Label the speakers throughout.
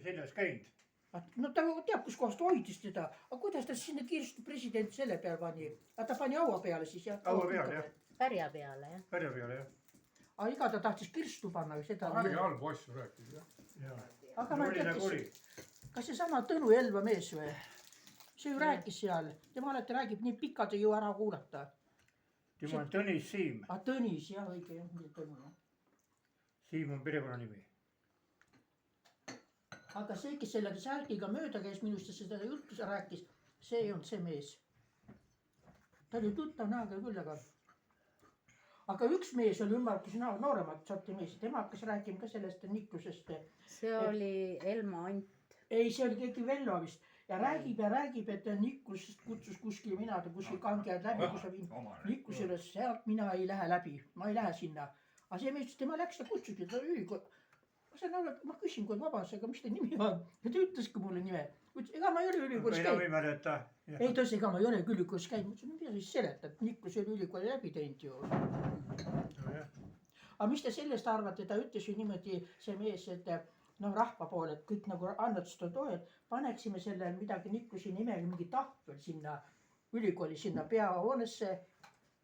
Speaker 1: seljas käinud.
Speaker 2: No ta teab, kus kohast hoidis teda. Aga kuidas ta sinna Kirstu president selle peal pani? Ta pani haua peale siis, jah?
Speaker 1: Haua peale, jah.
Speaker 3: Pärja peale, jah.
Speaker 1: Pärja peale, jah.
Speaker 2: Aga iga ta tahtis Kirstu panna.
Speaker 4: Ärge halbu asju rääkida, jah.
Speaker 2: Aga ma teadis, kas see sama Tõnu Elva mees või? See ju rääkis seal. Tema alati räägib nii pikad ei ju ära kuulata.
Speaker 1: Tema on Tõnis Siim.
Speaker 2: Tõnis, jah, õige, jah, Tõnu.
Speaker 1: Siim on perekonnanimi.
Speaker 2: Aga see, kes selle särgiga mööda käis minust ja seda juttu rääkis, see ei olnud see mees. Ta oli tuttav näoga küll, aga üks mees oli ümmargus nooremat sorti mees. Tema hakkas rääkima ka sellest Niklusest.
Speaker 3: See oli Elma Ant.
Speaker 2: Ei, see oli keegi Vello vist. Ja räägib, et Niklus kutsus kuskil mina, ta kuskil kangijad läbi, kus sa viin Niklus juures, sealt mina ei lähe läbi. Ma ei lähe sinna. Aga see mees, tema läks, ta kutsuski, ta ülikool. Ma küsin, kui vabas, aga mis ta nimi on? Ja ta ütleski mulle nime. Ega ma ei ole ülikoolis käinud. Ei tõesti, ega ma ei ole ülikoolis käinud. Mida siis seletad? Niklus oli ülikooli läbi teinud ju. Aga mis te sellest arvate? Ta ütles ju niimoodi see mees, et rahva poole, et kõik nagu annetustel toel, paneksime selle midagi Niklusi nimega, mingi tahvel sinna ülikooli, sinna peahoonesse.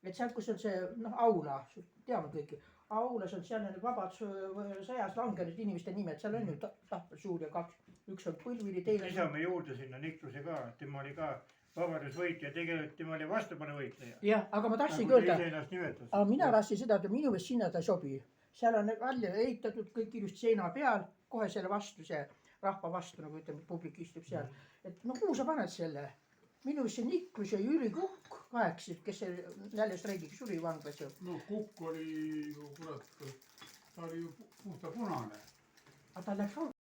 Speaker 2: Et seal, kus on see aula, teame kõiki. Aulas on seal vabadussõjas langenud inimeste nimed, seal on ju tahvel suur ja kaks. Üks on Põlvili, teine...
Speaker 1: Lisame juurde sinna Nikluse ka, tema oli ka vabadusvõitja, tegelikult tema oli vastupanuvõitleja.
Speaker 2: Jah, aga ma tahtsin öelda, aga mina tahtsin seda, et minu meelest sinna ta ei sobi. Seal on välja ehitatud kõik ilusti seina peal, kohe selle vastu, see rahva vastu, nagu ütleme, publik istub seal. Et kuhu sa paned selle? Minu see Niklus ja Jüri Kukk kaheksid, kes jälle streigiga suri vanglas ju.
Speaker 4: No Kukk oli ju, kurat, ta oli ju puhta punane.
Speaker 2: Aga ta läks